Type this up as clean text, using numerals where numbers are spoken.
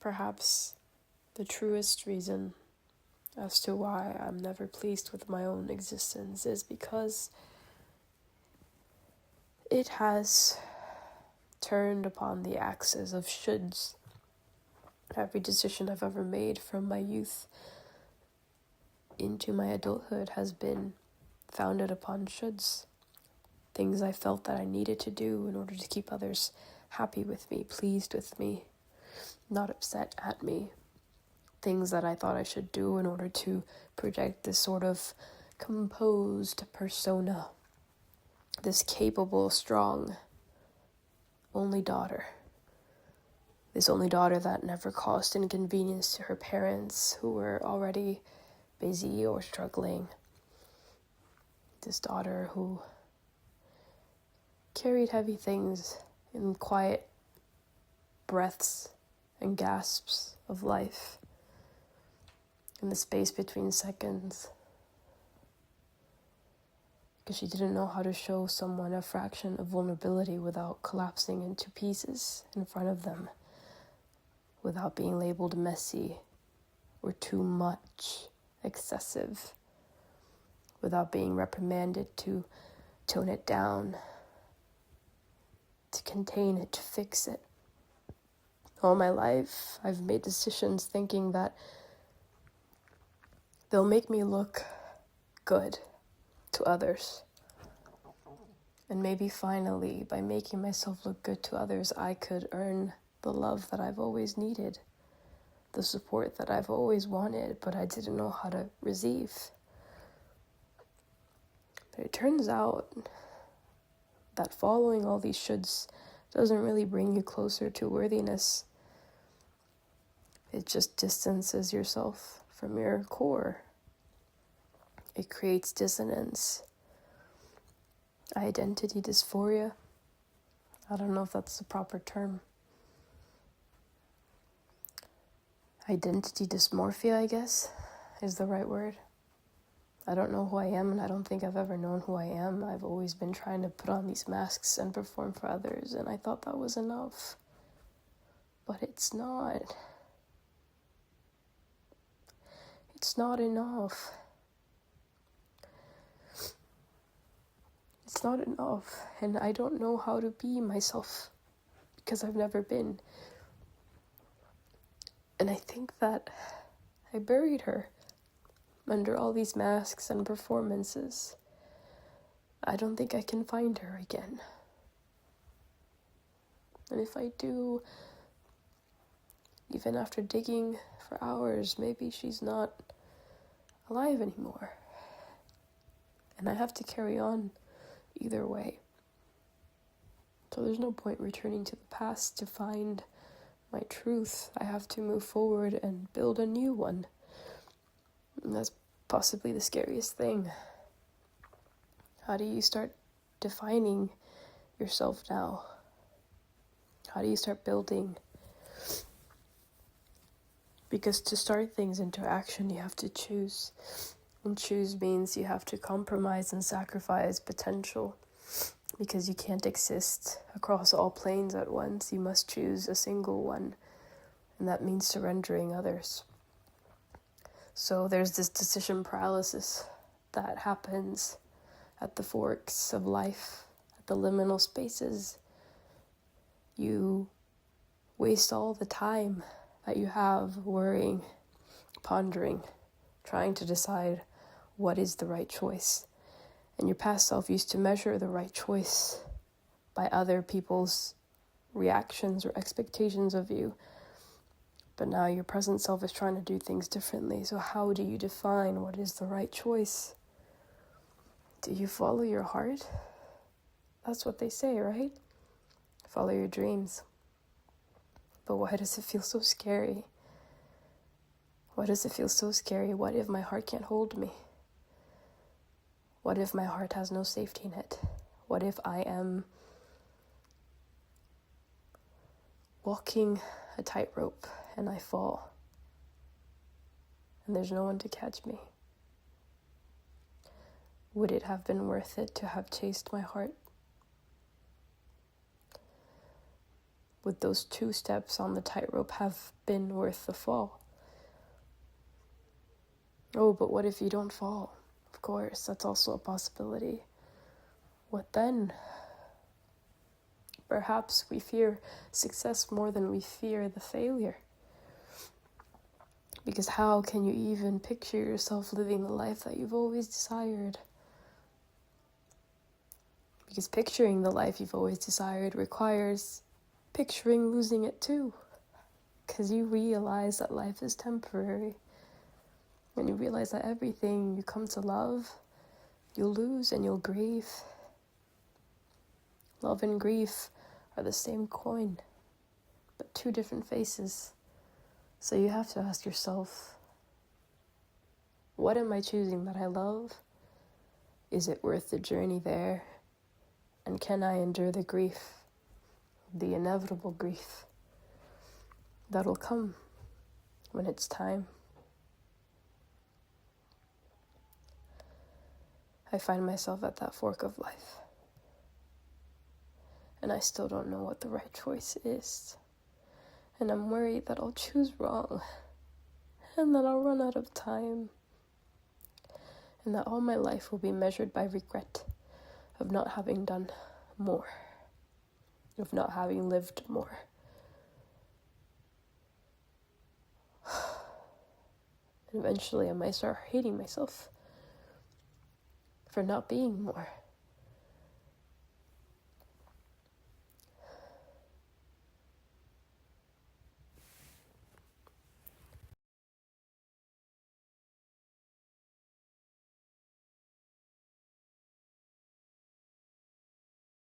perhaps the truest reason as to why I'm never pleased with my own existence is because it has turned upon the axis of shoulds. Every decision I've ever made from my youth into my adulthood has been founded upon shoulds. Things I felt that I needed to do in order to keep others happy with me, pleased with me, not upset at me. Things that I thought I should do in order to project this sort of composed persona, this capable, strong, only daughter. This only daughter that never caused inconvenience to her parents who were already busy or struggling. This daughter who carried heavy things in quiet breaths and gasps of life in the space between seconds, because she didn't know how to show someone a fraction of vulnerability without collapsing into pieces in front of them, without being labeled messy or too much, excessive, without being reprimanded to tone it down, to contain it, to fix it. All my life, I've made decisions thinking that they'll make me look good to others. And maybe finally, by making myself look good to others, I could earn the love that I've always needed, the support that I've always wanted, but I didn't know how to receive. But it turns out that following all these shoulds doesn't really bring you closer to worthiness. It just distances yourself from your core. It creates dissonance, identity dysphoria. I don't know if that's the proper term. Identity dysmorphia, I guess, is the right word. I don't know who I am, and I don't think I've ever known who I am. I've always been trying to put on these masks and perform for others, and I thought that was enough. But it's not. It's not enough. It's not enough, and I don't know how to be myself because I've never been. And I think that I buried her under all these masks and performances. I don't think I can find her again. And if I do, even after digging for hours, maybe she's not alive anymore. And I have to carry on either way. So there's no point returning to the past to find my truth. I have to move forward and build a new one. And that's possibly the scariest thing. How do you start defining yourself now? How do you start building? Because to start things into action, you have to choose. And choose means you have to compromise and sacrifice potential. Because you can't exist across all planes at once. You must choose a single one. And that means surrendering others. So there's this decision paralysis that happens at the forks of life, at the liminal spaces. You waste all the time that you have worrying, pondering, trying to decide what is the right choice. And your past self used to measure the right choice by other people's reactions or expectations of you. But now your present self is trying to do things differently. So how do you define what is the right choice? Do you follow your heart? That's what they say, right? Follow your dreams. But why does it feel so scary? Why does it feel so scary? What if my heart can't hold me? What if my heart has no safety net? What if I am walking a tightrope and I fall and there's no one to catch me? Would it have been worth it to have chased my heart? would those 2 steps on the tightrope have been worth the fall? Oh, but what if you don't fall? Of course, that's also a possibility. What then? Perhaps we fear success more than we fear the failure. Because how can you even picture yourself living the life that you've always desired? Because picturing the life you've always desired requires picturing losing it too. Because you realize that life is temporary. When you realize that everything you come to love, you'll lose and you'll grieve. Love and grief are the same coin, but 2 different faces. So you have to ask yourself, what am I choosing that I love? Is it worth the journey there? And can I endure the grief, the inevitable grief that'll come when it's time? I find myself at that fork of life, and I still don't know what the right choice is. And I'm worried that I'll choose wrong, and that I'll run out of time, and that all my life will be measured by regret of not having done more, of not having lived more. And eventually I might start hating myself for not being more.